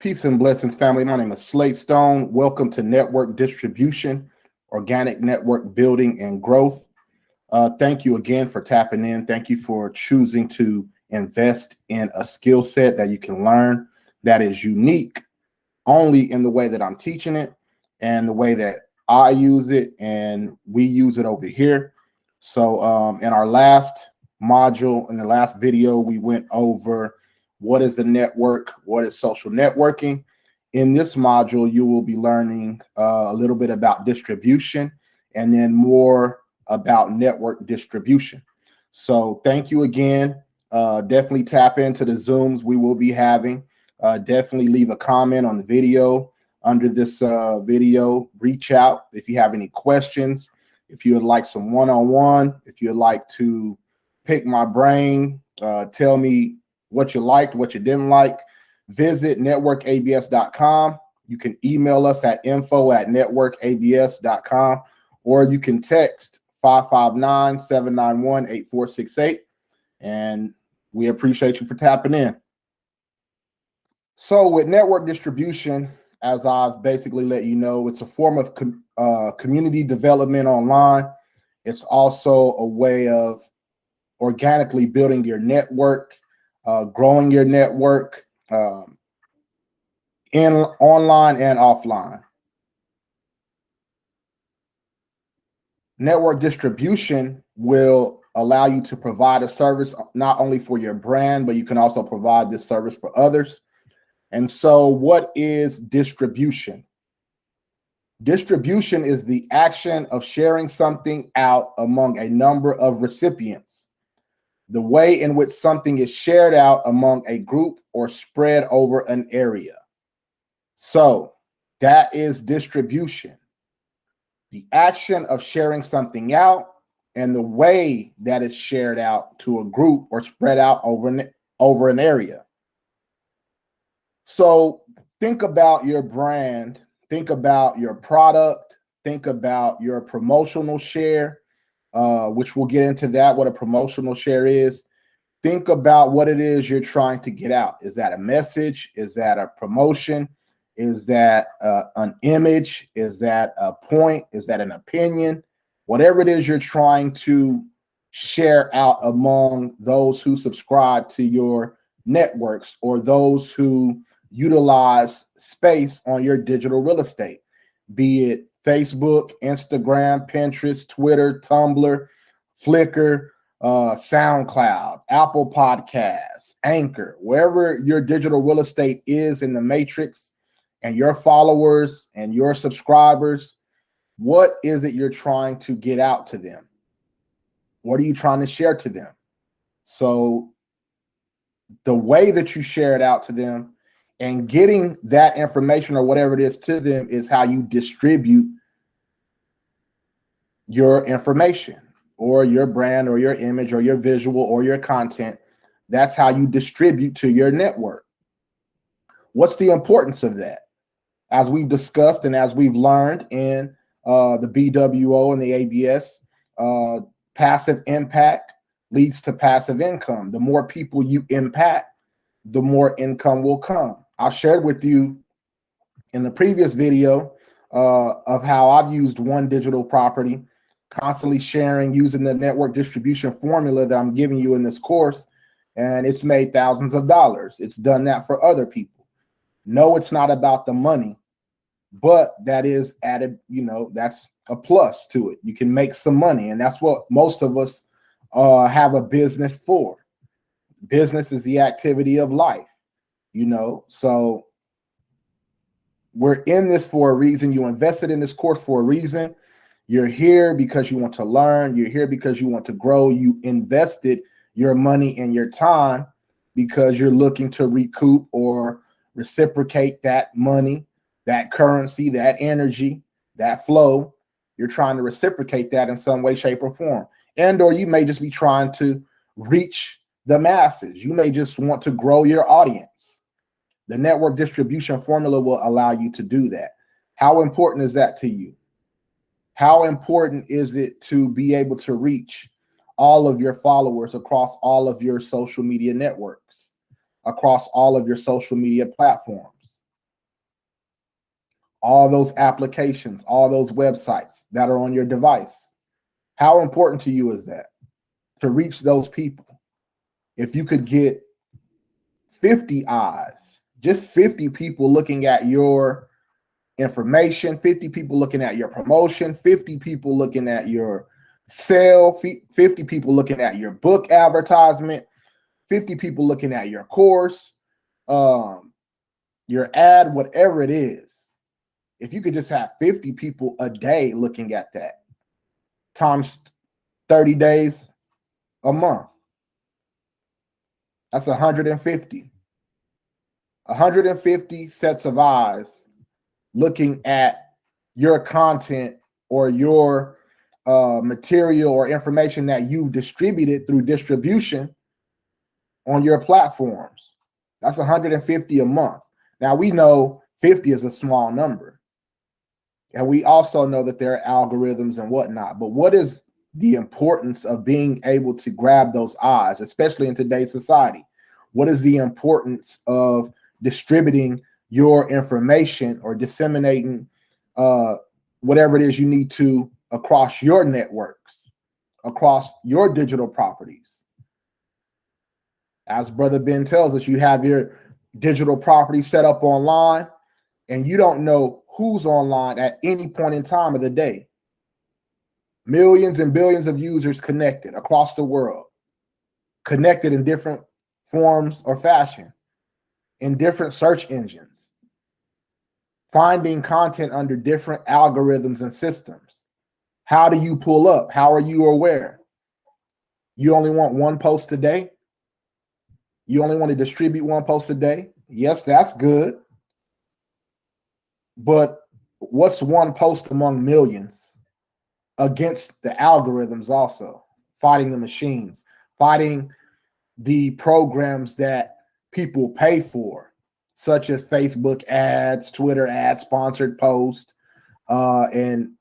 Peace and blessings, family. My name is Slate Stone. Welcome to Network Distribution, Organic Network Building and Growth. Thank you again for tapping in. Thank you for choosing to invest in a skill set that you can learn that is unique only in the way that I'm teaching it and the way that I use it and we use it over here. So in our last module, in the last video, we went over what is a network, what is social networking. In this module, you will be learning a little bit about distribution and then more about network distribution. So thank you again. Definitely tap into the Zooms we will be having. Definitely leave a comment on the video under this video. Reach out if you have any questions. If you would like some one-on-one, if you'd like to pick my brain, tell me what you liked, what you didn't like, visit networkabs.com. You can email us at info@networkabs.com, or you can text 559-791-8468. And we appreciate you for tapping in. So with network distribution, as I've basically let you know, it's a form of community development online. It's also a way of organically building your network, growing your network in online and offline. Network distribution will allow you to provide a service not only for your brand, but you can also provide this service for others. And so what is distribution? Distribution is the action of sharing something out among a number of recipients. The way in which something is shared out among a group or spread over an area. So that is distribution. The action of sharing something out and the way that it's shared out to a group or spread out over an area. So think about your brand, think about your product, think about your promotional share, which we'll get into that, what a promotional share is. Think about what it is you're trying to get out. Is that a message? Is that a promotion? Is that an image? Is that a point? Is that an opinion? Whatever it is you're trying to share out among those who subscribe to your networks or those who utilize space on your digital real estate, be it Facebook, Instagram, Pinterest, Twitter, Tumblr, Flickr, SoundCloud, Apple Podcasts, Anchor, wherever your digital real estate is in the matrix, and your followers and your subscribers, what is it you're trying to get out to them? What are you trying to share to them? So the way that you share it out to them and getting that information or whatever it is to them is how you distribute your information or your brand or your image or your visual or your content. That's how you distribute to your network. What's the importance of that? As we've discussed and as we've learned in the BWO and the ABS, passive impact leads to passive income. The more people you impact, the more income will come. I shared with you in the previous video of how I've used one digital property, constantly sharing using the network distribution formula that I'm giving you in this course, and it's made thousands of dollars. It's done that for other people. No, it's not about the money, but that is added, that's a plus to it. You can make some money, and that's what most of us have a business for. Business is the activity of life, so we're in this for a reason. You invested in this course for a reason. You're here because you want to learn. You're here because you want to grow. You invested your money and your time because you're looking to recoup or reciprocate that money, that currency, that energy, that flow. You're trying to reciprocate that in some way, shape, or form. And or you may just be trying to reach the masses. You may just want to grow your audience. The network distribution formula will allow you to do that. How important is that to you? How important is it to be able to reach all of your followers across all of your social media networks, across all of your social media platforms? all those applications, all those websites that are on your device. How important to you is that to reach those people? If you could get 50 eyes, just 50 people looking at your information, 50 people looking at your promotion, 50 people looking at your sale, 50 people looking at your book advertisement, 50 people looking at your course, your ad, whatever it is. If you could just have 50 people a day looking at that times 30 days a month, that's 150. 150 sets of eyes looking at your content or your material or information that you've distributed through distribution on your platforms. That's 150 a month. Now we know 50 is a small number. And we also know that there are algorithms and whatnot. But what is the importance of being able to grab those eyes, especially in today's society? What is the importance of distributing your information or disseminating whatever it is you need to across your networks, across your digital properties? As Brother Ben tells us, you have your digital property set up online, and you don't know who's online at any point in time of the day. Millions and billions of users connected across the world, connected in different forms or fashion, in different search engines, finding content under different algorithms and systems. How do you pull up? How are you aware? You only want one post a day? You only want to distribute one post a day? Yes, that's good. But what's one post among millions against the algorithms also? Fighting the machines, fighting the programs that people pay for, such as Facebook ads, Twitter ads, sponsored posts, and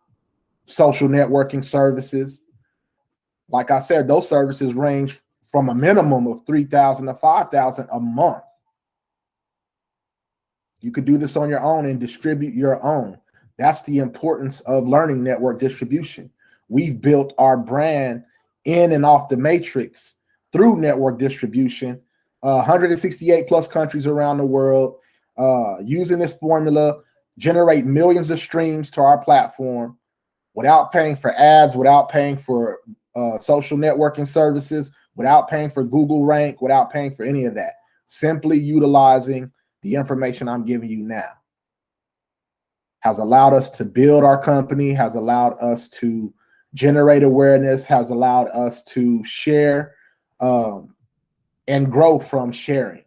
social networking services. Like I said, those services range from a minimum of $3,000 to $5,000 a month. You could do this on your own and distribute your own. That's the importance of learning network distribution. We've built our brand in and off the matrix through network distribution, 168 plus countries around the world, using this formula, generate millions of streams to our platform without paying for ads, without paying for social networking services, without paying for Google rank, without paying for any of that. Simply utilizing the information I'm giving you now has allowed us to build our company, has allowed us to generate awareness, has allowed us to share and grow from sharing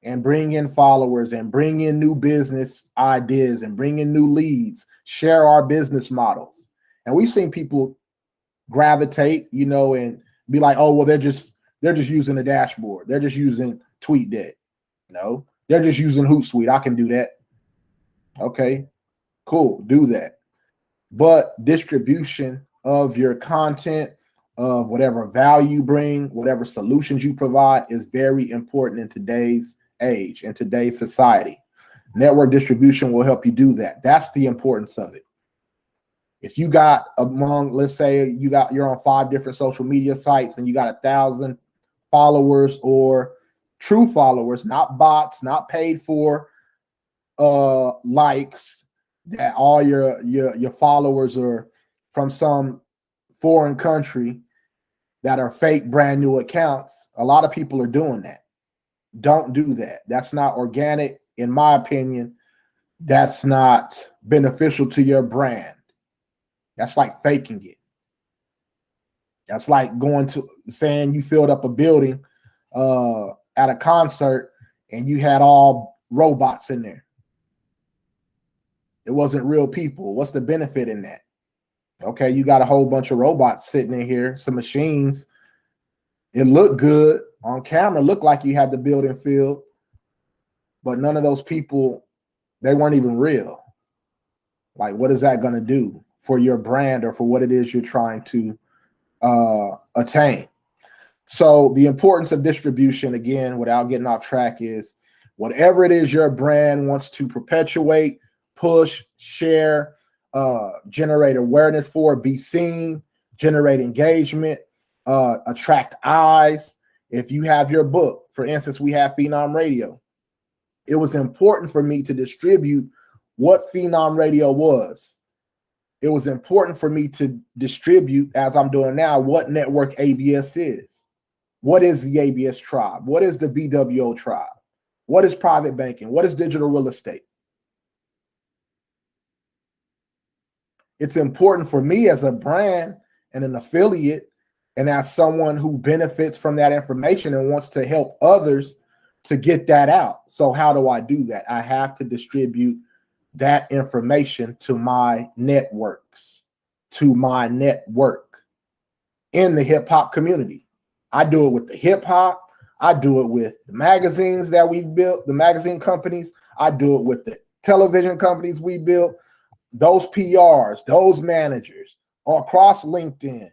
and bring in followers and bring in new business ideas and bring in new leads, share our business models. And we've seen people gravitate, and be like, oh, well, they're just using the dashboard. They're just using TweetDeck. No, they're just using Hootsuite. I can do that. Okay, cool, do that. But distribution of your content, of whatever value you bring, whatever solutions you provide is very important in today's age, in today's society. Network distribution will help you do that. That's the importance of it. If you got let's say you're on 5 different social media sites and you got 1,000 followers or true followers, not bots, not paid for likes, that all your followers are from some foreign country that are fake brand new accounts. A lot of people are doing that. Don't do that. That's not organic, in my opinion. That's not beneficial to your brand. That's like faking it. That's like saying you filled up a building at a concert and you had all robots in there. It wasn't real people. What's the benefit in that? Okay, you got a whole bunch of robots sitting in here, some machines. It looked good on camera, looked like you had the building filled, but none of those people, they weren't even real. Like, what is that going to do for your brand or for what it is you're trying to attain? So the importance of distribution, again, without getting off track, is whatever it is your brand wants to perpetuate, push, share, generate awareness for, be seen, generate engagement, attract eyes. If you have your book, for instance, we have Phenom Radio. It was important for me to distribute what Phenom Radio was. It was important for me to distribute, as I'm doing now, what network ABS is. What is the ABS tribe? What is the BWO tribe? What is private banking? What is digital real estate? It's important for me as a brand and an affiliate, and as someone who benefits from that information and wants to help others to get that out. So how do I do that? I have to distribute that information to my networks, to my network in the hip hop community. I do it with the hip hop. I do it with the magazines that we built, the magazine companies. I do it with the television companies we built, those PRs, those managers, across LinkedIn,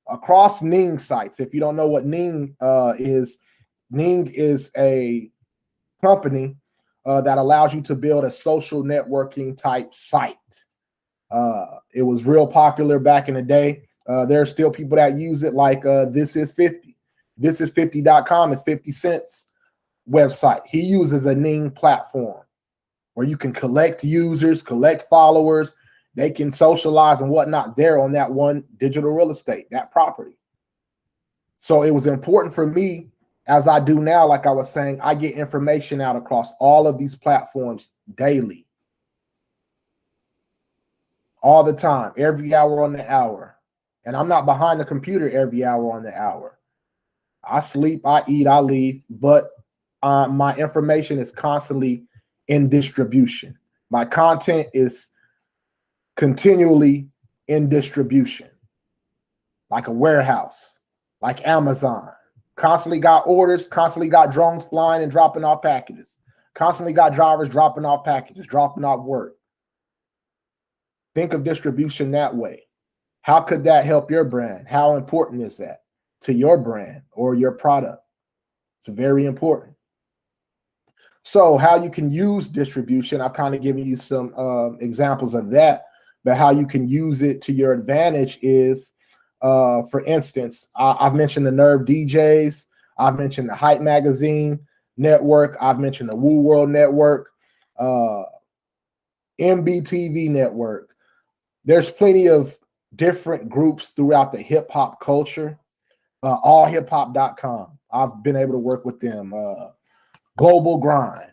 across Ning sites. If you don't know what Ning is a company that allows you to build a social networking type site. It was real popular back in the day. There are still people that use it, like This Is 50. This is 50.com. It's 50 Cent's website. He uses a Ning platform where you can collect users, collect followers. They can socialize and whatnot there on that one digital real estate, that property. So it was important for me, as I do now, like I was saying, I get information out across all of these platforms daily, all the time, every hour on the hour. And I'm not behind the computer every hour on the hour. I sleep, I eat, I leave, but my information is constantly in distribution. My content is continually in distribution, like a warehouse, like Amazon. Constantly got orders, constantly got drones flying and dropping off packages, constantly got drivers dropping off packages, dropping off work. Think of distribution that way. How could that help your brand? How important is that to your brand or your product? It's very important. So how you can use distribution, I've kind of given you some examples of that, but how you can use it to your advantage is, for instance, I've mentioned the Nerve DJs. I've mentioned the Hype Magazine Network. I've mentioned the Woo World Network, MBTV Network. There's plenty of different groups throughout the hip hop culture. Allhiphop.com. I've been able to work with them. Global Grind.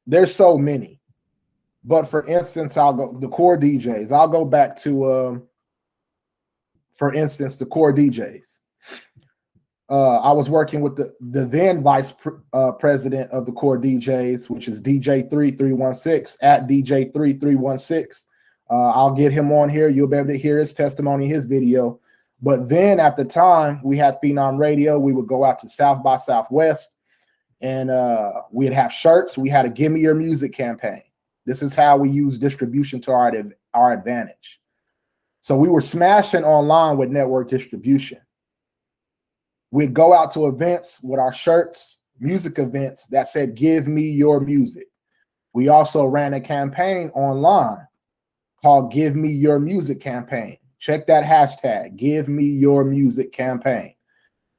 There's so many. But for instance, I'll go the core DJs. I'll go back to, for instance, the core DJs. I was working with the then vice president of the core DJs, which is DJ3316 at DJ3316. I'll get him on here. You'll be able to hear his testimony, his video. But then at the time, we had Phenom Radio. We would go out to South by Southwest, and we'd have shirts. We had a Give Me Your Music campaign. This is how we use distribution to our advantage. So we were smashing online with network distribution. We'd go out to events with our shirts, music events that said, "Give me your music." We also ran a campaign online called Give Me Your Music Campaign. Check that hashtag, Give Me Your Music Campaign.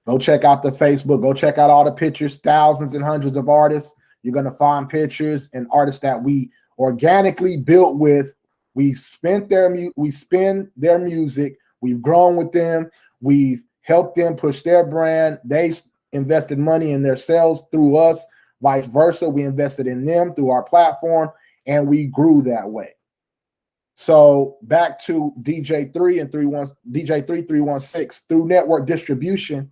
Go check out the Facebook. Go check out all the pictures, thousands and hundreds of artists. You're going to find pictures and artists that we organically built with. We spin their music. We've grown with them. We've helped them push their brand. They invested money in their sales through us. Vice versa, we invested in them through our platform, and we grew that way. So back to DJ3316, through network distribution,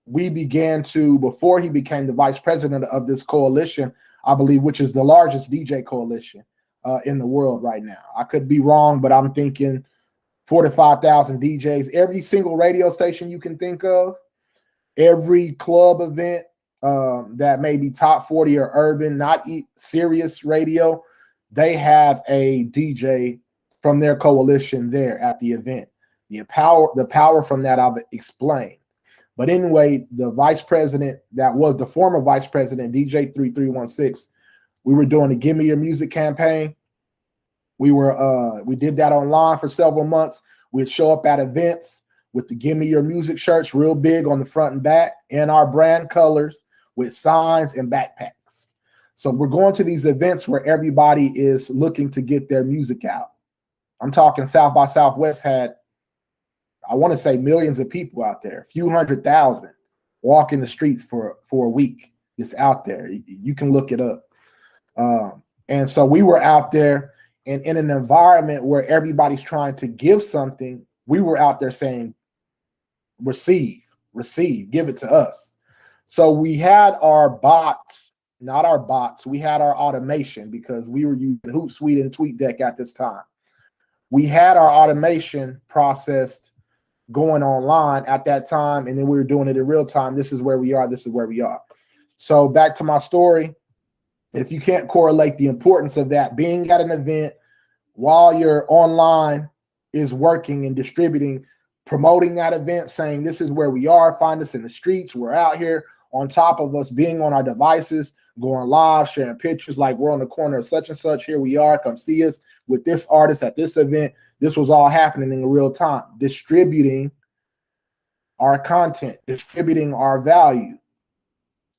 we began to, before he became the vice president of this coalition, I believe, which is the largest DJ coalition in the world right now. I could be wrong, but I'm thinking 4,000 to 5,000 DJs, every single radio station you can think of, every club event that may be top 40 or urban, not serious radio, they have a DJ from their coalition there at the event. The power from that I've explained. But anyway, the vice president that was the former vice president, DJ3316, We were doing the Give Me Your Music campaign. We did that online for several months. We'd show up at events with the Give Me Your Music shirts, real big on the front and back, and our brand colors with signs and backpacks. So we're going to these events where everybody is looking to get their music out. I'm talking South by Southwest had, I want to say, millions of people out there, a few 100,000 walking the streets for a week. It's out there. You can look it up. And so we were out there, and in an environment where everybody's trying to give something, we were out there saying, receive, give it to us. So we had our bots, not our bots, we had our automation, because we were using Hootsuite and TweetDeck at this time. We had our automation processed going online at that time, and then we were doing it in real time. This is where we are. This is where we are. So back to my story. If you can't correlate the importance of that, being at an event while you're online is working and distributing, promoting that event, saying this is where we are, find us in the streets, we're out here, on top of us being on our devices, going live, sharing pictures like we're on the corner of such and such, here we are, come see us with this artist at this event. This was all happening in real time, distributing our content, distributing our value.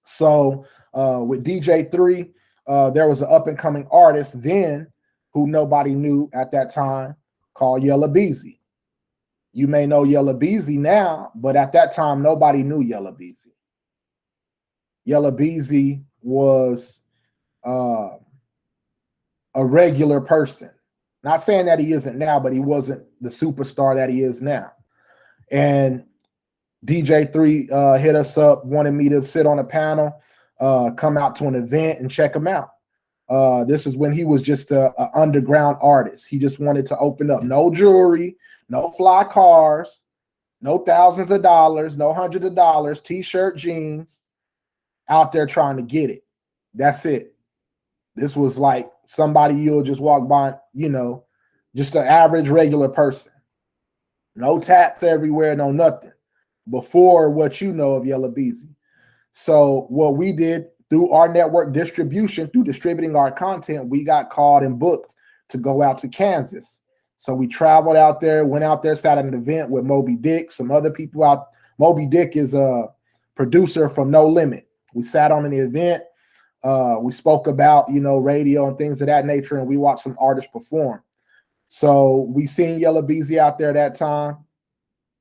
So with DJ3, there was an up-and-coming artist then who nobody knew at that time called Yella Beezy. You may know Yella Beezy now, but at that time, nobody knew Yella Beezy. Yella Beezy was a regular person. Not saying that he isn't now, but he wasn't the superstar that he is now. And DJ3 hit us up, wanted me to sit on a panel, come out to an event and check him out. This is when he was just an underground artist. He just wanted to open up. No jewelry, no fly cars, no thousands of dollars, no hundreds of dollars, t-shirt, jeans, out there trying to get it. That's it. This was like somebody you'll just walk by, you know, just an average regular person. No tats everywhere, no nothing. Before what you know of Yella Beezy. So what we did through our network distribution, through distributing our content, we got called and booked to go out to Kansas. So we traveled out there, went out there, sat at an event with Moby Dick, some other people out. Moby Dick is a producer from No Limit. We sat on an event. We spoke about, you know, radio and things of that nature, and we watched some artists perform. So we seen Yella Beezy out there that time,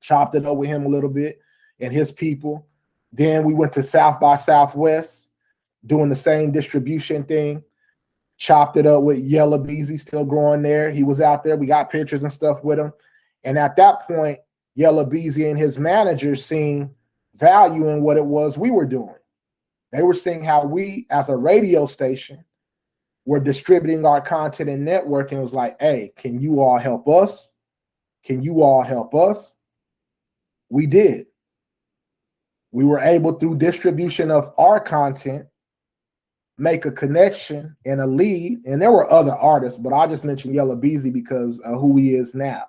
chopped it up with him a little bit and his people. Then we went to South by Southwest, doing the same distribution thing, chopped it up with Yella Beezy, still growing there. He was out there. We got pictures and stuff with him. And at that point, Yella Beezy and his managers seen value in what it was we were doing. They were seeing how we, as a radio station, were distributing our content and network, and it was like, hey, can you all help us? Can you all help us? We did. We were able, through distribution of our content, make a connection and a lead. And there were other artists, but I just mentioned Yella Beezy because of who he is now.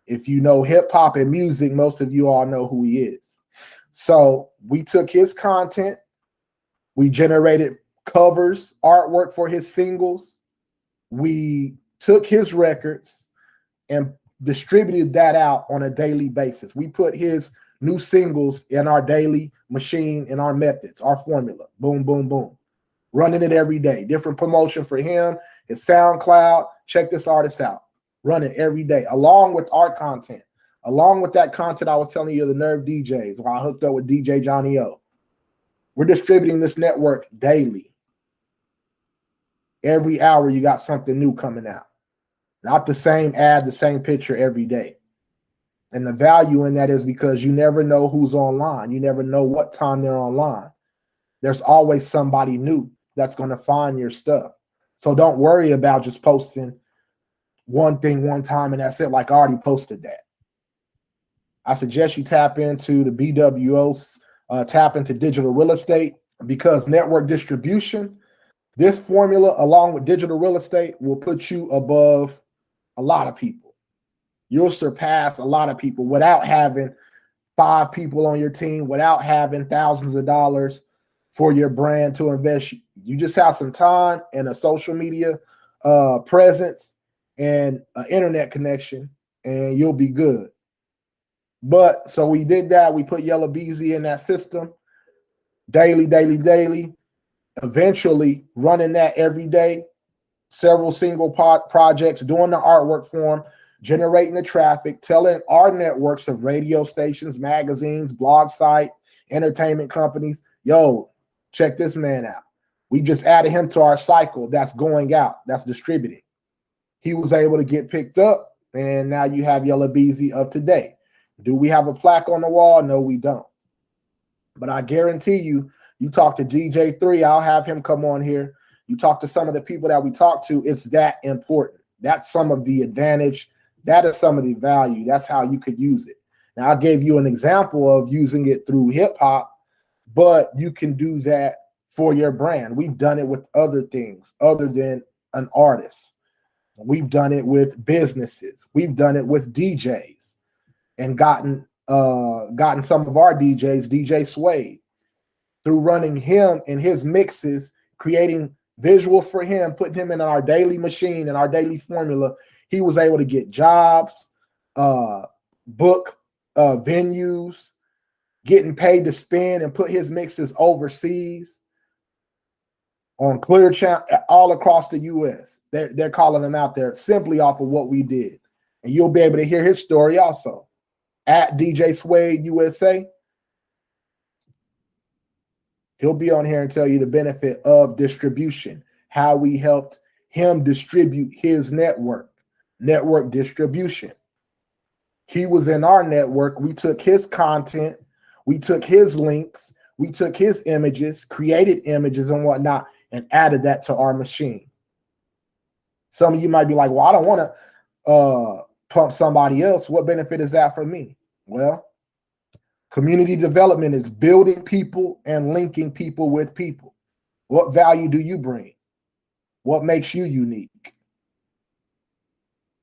If you know hip hop and music, most of you all know who he is. So we took his content, we generated covers, artwork for his singles. We took his records and distributed that out on a daily basis. We put his new singles in our daily machine, in our methods, our formula. Boom, boom, boom. Running it every day. Different promotion for him, his SoundCloud. Check this artist out. Run it every day, along with our content. Along with that content I was telling you, the Nerve DJs, where I hooked up with DJ Johnny O. We're distributing this network daily. Every hour you got something new coming out. Not the same ad, the same picture every day. And the value in that is because you never know who's online. You never know what time they're online. There's always somebody new that's going to find your stuff. So don't worry about just posting one thing one time and that's it, like I already posted that. I suggest you tap into the BWOs, tap into digital real estate, because network distribution, this formula along with digital real estate will put you above a lot of people. You'll surpass a lot of people without having 5 people on your team, without having thousands of dollars for your brand to invest. You just have some time and a social media presence and an internet connection, and you'll be good. But so we did that. We put Yellow Beezy in that system daily, daily, eventually running that every day, several single projects, doing the artwork for them, generating the traffic, telling our networks of radio stations, magazines, blog site, entertainment companies, yo, check this man out. We just added him to our cycle that's going out, that's distributing. He was able to get picked up, and now you have Yellow Beezy of today. Do we have a plaque on the wall? No, we don't. But I guarantee you, you talk to DJ3, I'll have him come on here. You talk to some of the people that we talk to, it's that important. That's some of the advantage. That is some of the value. That's how you could use it. Now, I gave you an example of using it through hip hop, but you can do that for your brand. We've done it with other things other than an artist. We've done it with businesses. We've done it with DJs and gotten some of our DJs, DJ Suede, through running him and his mixes, creating visuals for him, putting him in our daily machine and our daily formula. He was able to get jobs, book venues, getting paid to spin and put his mixes overseas on Clear Channel all across the U.S. They're calling him out there simply off of what we did. And you'll be able to hear his story also at DJ Suede USA. He'll be on here and tell you the benefit of distribution, how we helped him distribute his network distribution. He was in our network. We took his content, we took his links, we took his images, created images and whatnot, and added that to our machine. Some of you might be like, well, I don't want to pump somebody else. What benefit is that for me? Well, community development is building people and linking people with people. What value do you bring? What makes you unique?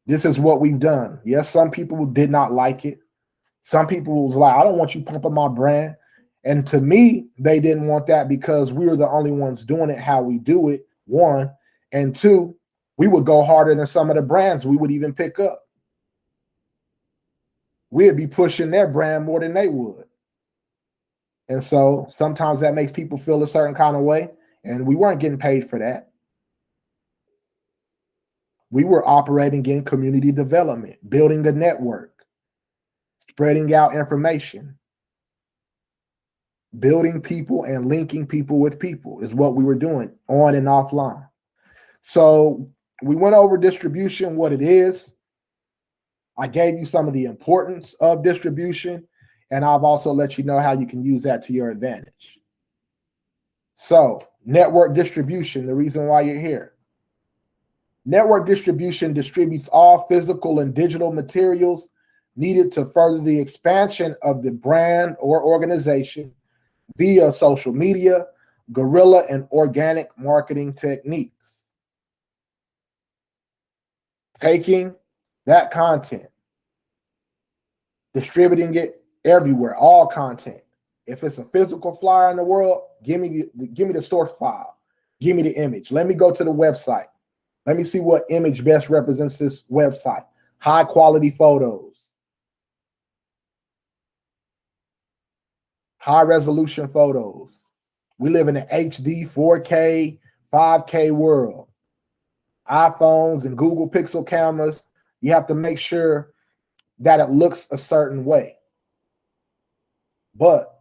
This is what we've done. Yes, some people did not like it. Some people was like, I don't want you pumping my brand. And to me, they didn't want that because we were the only ones doing it how we do it, one. And two, we would go harder than some of the brands we would even pick up. We'd be pushing their brand more than they would. And so sometimes that makes people feel a certain kind of way. And we weren't getting paid for that. We were operating in community development, building a network, spreading out information, building people and linking people with people is what we were doing on and offline. So we went over distribution, what it is. I gave you some of the importance of distribution, and I've also let you know how you can use that to your advantage. So network distribution, the reason why you're here. Network distribution distributes all physical and digital materials needed to further the expansion of the brand or organization via social media, guerrilla, and organic marketing techniques. Taking that content, distributing it everywhere, all content. If it's a physical flyer in the world, give me the source file. Give me the image. Let me go to the website. Let me see what image best represents this website. High quality photos. High resolution photos. We live in an HD, 4K, 5K world. iPhones and Google Pixel cameras, you have to make sure that it looks a certain way. But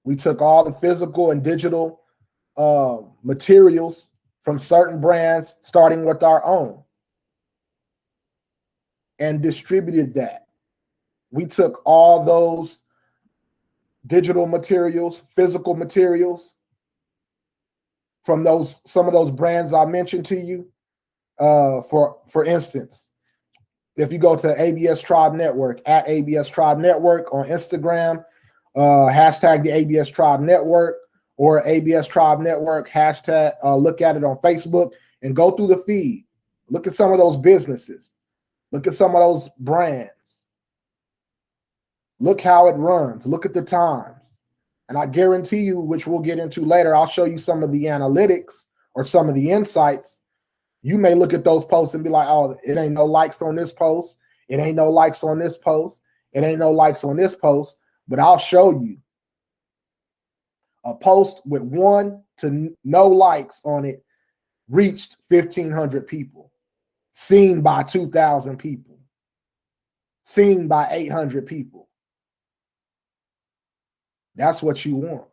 we took all the physical and digital materials from certain brands, starting with our own, and distributed that. We took all those digital materials, physical materials from some of those brands I mentioned to you. For instance, if you go to ABS Tribe Network, at ABS Tribe Network on Instagram, hashtag the ABS Tribe Network, or ABS Tribe Network, hashtag, look at it on Facebook and go through the feed. Look at some of those businesses. Look at some of those brands. Look how it runs. Look at the times. And I guarantee you, which we'll get into later, I'll show you some of the analytics or some of the insights. You may look at those posts and be like, oh, it ain't no likes on this post. It ain't no likes on this post. It ain't no likes on this post. But I'll show you a post with 1 to no likes on it reached 1,500 people, seen by 2,000 people, seen by 800 people. That's what you want.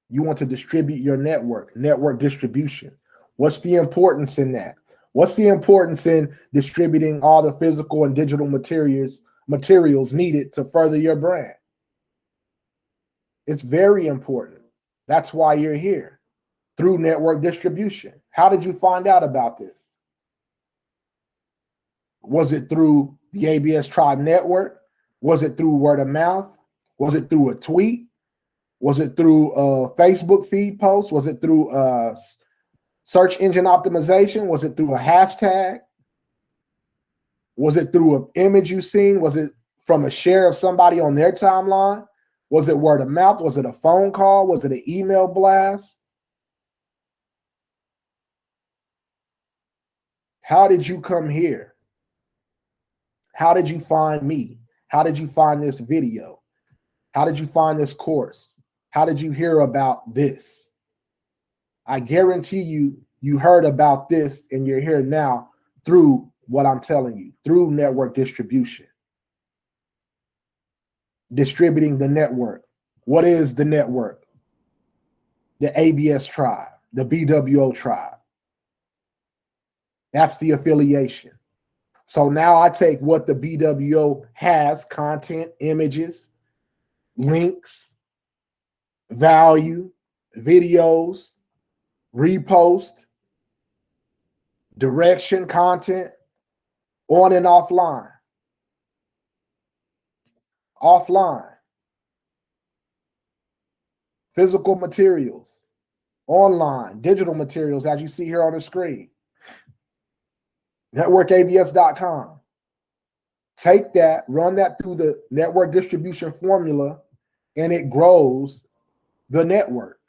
You want to distribute your network distribution. What's the importance in that? What's the importance in distributing all the physical and digital materials needed to further your brand? It's very important. That's why you're here, through network distribution. How did you find out about this? Was it through the ABS Tribe Network? Was it through word of mouth? Was it through a tweet? Was it through a Facebook feed post? Was it through search engine optimization? Was it through a hashtag? Was it through an image you seen? Was it from a share of somebody on their timeline? Was it word of mouth? Was it a phone call? Was it an email blast? How did you come here? How did you find me? How did you find this video? How did you find this course? How did you hear about this? I guarantee you, you heard about this and you're here now through what I'm telling you, through network distribution. Distributing the network. What is the network? The ABS tribe, the BWO tribe. That's the affiliation. So now I take what the BWO has, content, images, links, value, videos, repost, direction, content, on and offline. Offline. Physical materials, online, digital materials, as you see here on the screen. NetworkABS.com. Take that, run that through the network distribution formula, and it grows the network.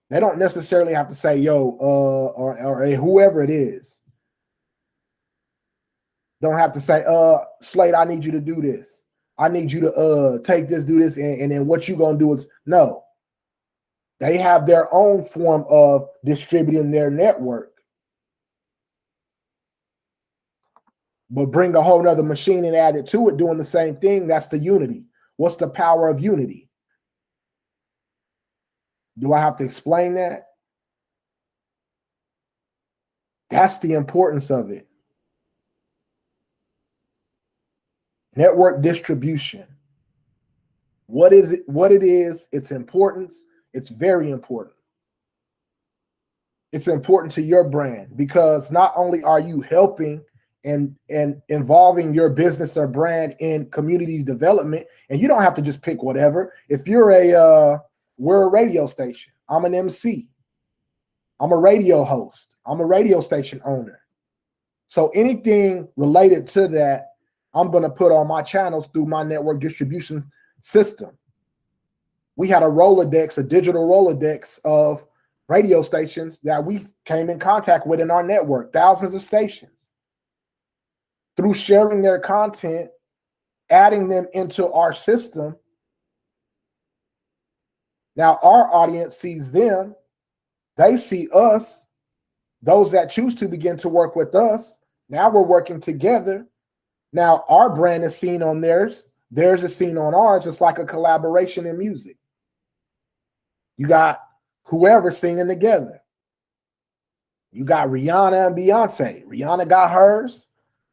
They don't necessarily have to say, yo, or whoever it is. Don't have to say, Slade, I need you to do this. I need you to take this, do this, and then what you're going to do is, no. They have their own form of distributing their network. But bring a whole nother machine and add it to it, doing the same thing. That's the unity. What's the power of unity? Do I have to explain that? That's the importance of it. Network distribution. What is it? What it is, its importance. It's very important. It's important to your brand because not only are you helping and involving your business or brand in community development, and you don't have to just pick whatever. If you're we're a radio station. I'm an MC. I'm a radio host. I'm a radio station owner. So anything related to that, I'm going to put on my channels through my network distribution system. We had a Rolodex, a digital Rolodex of radio stations that we came in contact with in our network, thousands of stations. Through sharing their content, adding them into our system. Now our audience sees them, they see us, those that choose to begin to work with us. Now we're working together. Now our brand is seen on theirs is seen on ours. It's like a collaboration in music. You got whoever singing together. You got Rihanna and Beyonce. Rihanna got hers,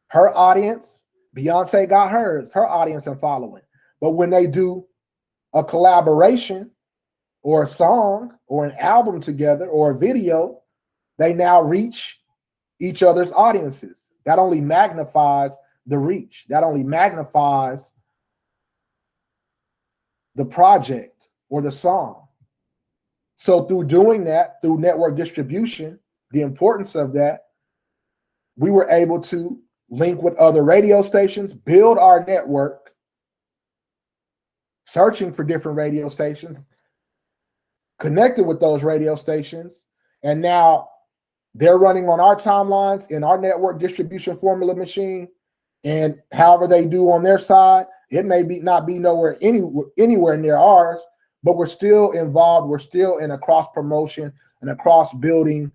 her audience. Beyonce got hers, her audience and following. But when they do a collaboration or a song or an album together or a video, they now reach each other's audiences. That only magnifies the reach. That only magnifies the project or the song. So through doing that, through network distribution, the importance of that, we were able to link with other radio stations, build our network, searching for different radio stations, connected with those radio stations, and now they're running on our timelines in our network distribution formula machine, and however they do on their side, it may be not be anywhere near ours, but we're still involved. We're still in a cross promotion and a cross building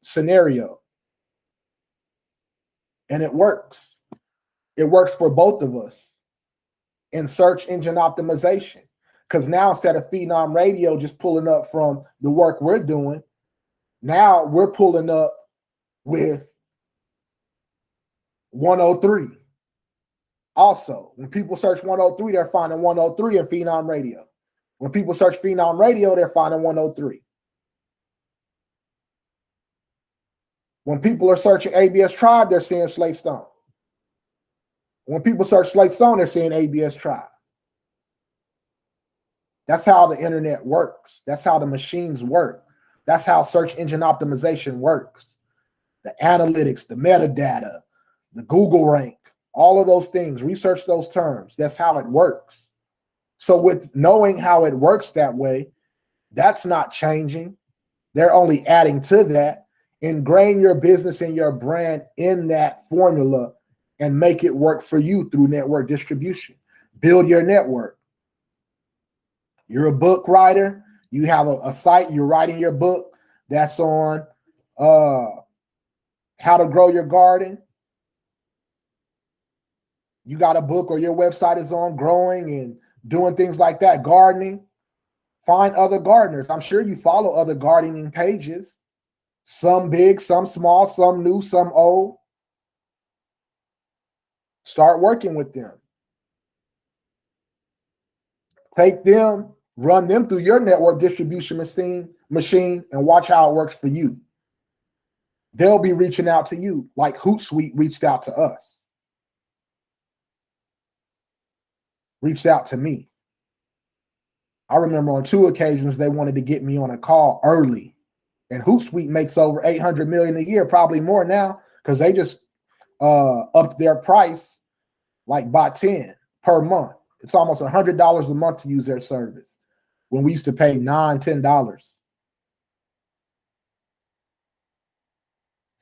scenario, and it works. It works for both of us in search engine optimization, because now instead of Phenom Radio just pulling up from the work we're doing, now we're pulling up with 103. Also, when people search 103, they're finding 103 in Phenom Radio. When people search Phenom Radio, they're finding 103. When people are searching ABS Tribe, they're seeing Slate Stone. When people search Slate Stone, they're seeing ABS Tribe. That's how the internet works. That's how the machines work. That's how search engine optimization works. The analytics, the metadata, the Google rank, all of those things, research those terms. That's how it works. So with knowing how it works that way, that's not changing. They're only adding to that. Ingrain your business and your brand in that formula and make it work for you through network distribution. Build your network. You're a book writer. You have a site. You're writing your book. That's on how to grow your garden. You got a book, or your website is on growing and doing things like that, gardening. Find other gardeners. I'm sure you follow other gardening pages. Some big, some small, some new, some old. Start working with them. Take them, run them through your network distribution machine, and watch how it works for you. They'll be reaching out to you like Hootsuite reached out to us. Reached out to me. I remember on 2 occasions they wanted to get me on a call early. And Hootsuite makes over $800 million a year, probably more now, because they just upped their price like by 10 per month. It's almost $100 a month to use their service, when we used to pay $9, $10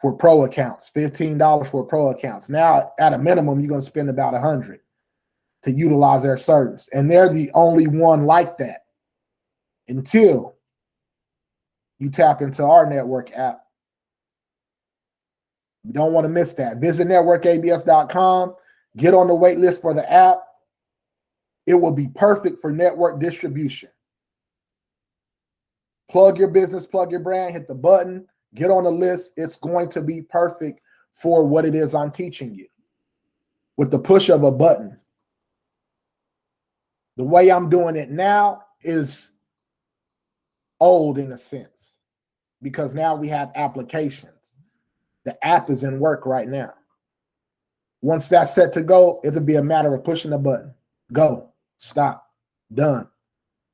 for pro accounts, $15 for pro accounts. Now, at a minimum, you're going to spend about $100 to utilize their service. And they're the only one like that until you tap into our network app. You don't want to miss that. Visit networkabs.com. Get on the wait list for the app. It will be perfect for network distribution. Plug your business, plug your brand, hit the button, get on the list. It's going to be perfect for what it is I'm teaching you with the push of a button. The way I'm doing it now is old in a sense, because now we have applications. The app is in work right now. Once that's set to go, it'll be a matter of pushing the button. Go, stop, done,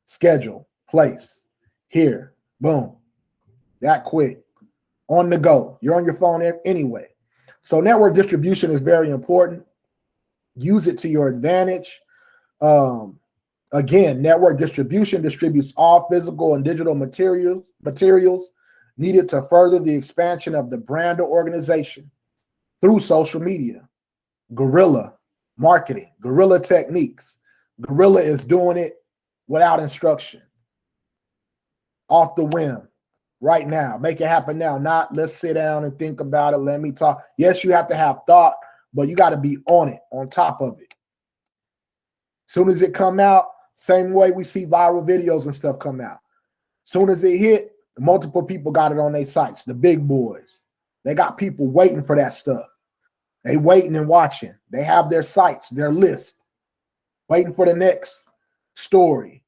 schedule, place, here, boom. That quick, on the go. You're on your phone anyway. So network distribution is very important. Use it to your advantage. Again, network distribution distributes all physical and digital materials needed to further the expansion of the brand or organization through social media, guerrilla marketing, guerrilla techniques. Guerrilla is doing it without instruction, off the whim, right now. Make it happen now. Not let's sit down and think about it. Let me talk. Yes, you have to have thought, but you got to be on it, on top of it. Soon as it come out, same way we see viral videos and stuff come out. Soon as it hit, multiple people got it on their sites, the big boys. They got people waiting for that stuff. They waiting and watching. They have their sites, their list, waiting for the next story,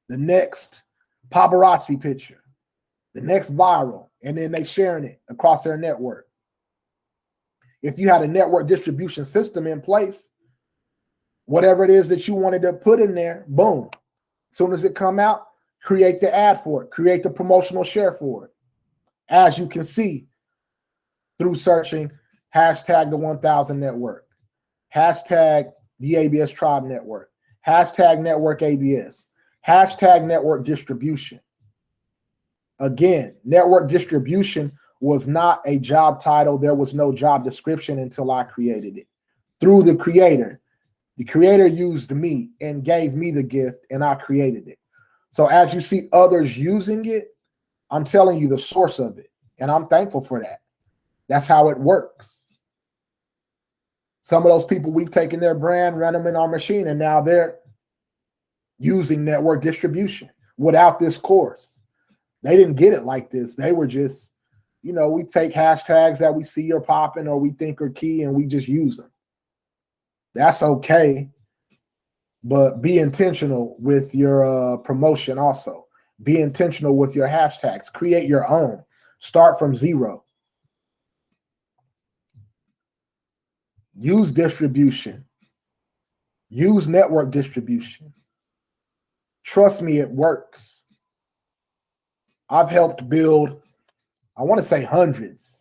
the next paparazzi picture, the next viral, and then they sharing it across their network. If you had a network distribution system in place, whatever it is that you wanted to put in there, boom. As soon as it come out, create the ad for it, create the promotional share for it. As you can see through searching hashtag the 1000 network, hashtag the ABS Tribe network, hashtag network ABS, hashtag network distribution. Again, network distribution was not a job title. There was no job description until I created it. Through the creator. The creator used me and gave me the gift, and I created it. So as you see others using it, I'm telling you the source of it, and I'm thankful for that. That's how it works. Some of those people, we've taken their brand, run them in our machine, and now they're using network distribution without this course. They didn't get it like this. They were just, we take hashtags that we see are popping or we think are key and we just use them. That's okay. But be intentional with your promotion also. Be intentional with your hashtags. Create your own. Start from zero. Use distribution. Use network distribution. Trust me, it works. I've helped build, I want to say hundreds.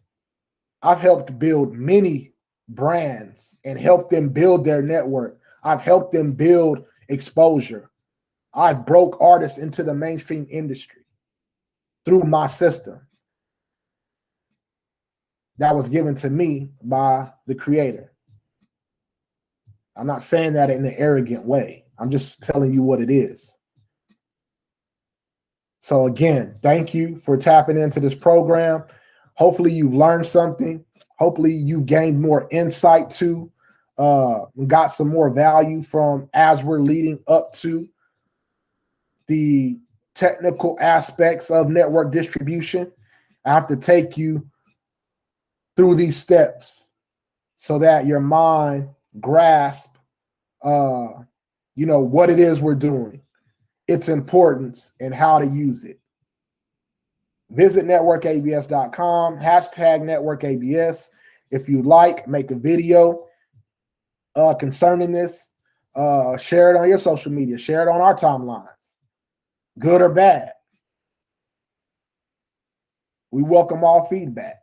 I've helped build many brands and helped them build their network. I've helped them build exposure. I've broke artists into the mainstream industry through my system that was given to me by the creator. I'm not saying that in an arrogant way. I'm just telling you what it is. So again, thank you for tapping into this program. Hopefully you've learned something. Hopefully you've gained more insight to, got some more value from as we're leading up to the technical aspects of network distribution. I have to take you through these steps so that your mind grasp, what it is we're doing, its importance, and how to use it. Visit networkabs.com, hashtag networkabs. If you'd like, make a video concerning this. Share it on your social media. Share it on our timelines, good or bad. We welcome all feedback.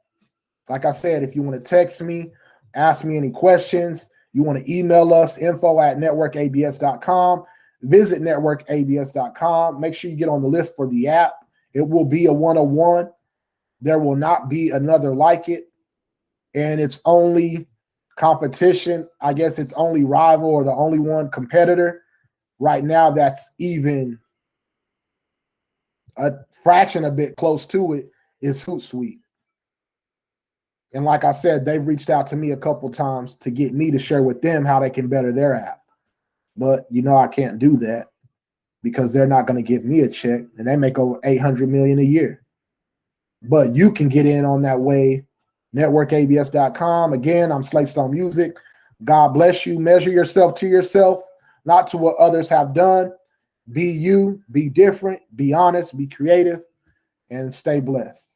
Like I said, if you want to text me, ask me any questions, you want to email us, info@networkabs.com. Visit networkabs.com. Make sure you get on the list for the app. It will be a 101. There will not be another like it. And it's only competition. I guess it's only rival or the only one competitor right now that's even a fraction a bit close to it is Hootsuite. And like I said, they've reached out to me a couple times to get me to share with them how they can better their app. But I can't do that because they're not going to give me a check, and they make over $800 million a year. But you can get in on that wave. Networkabs.com. Again, I'm Slate Stone Music. God bless you. Measure yourself to yourself, not to what others have done. Be you, be different, be honest, be creative, and stay blessed.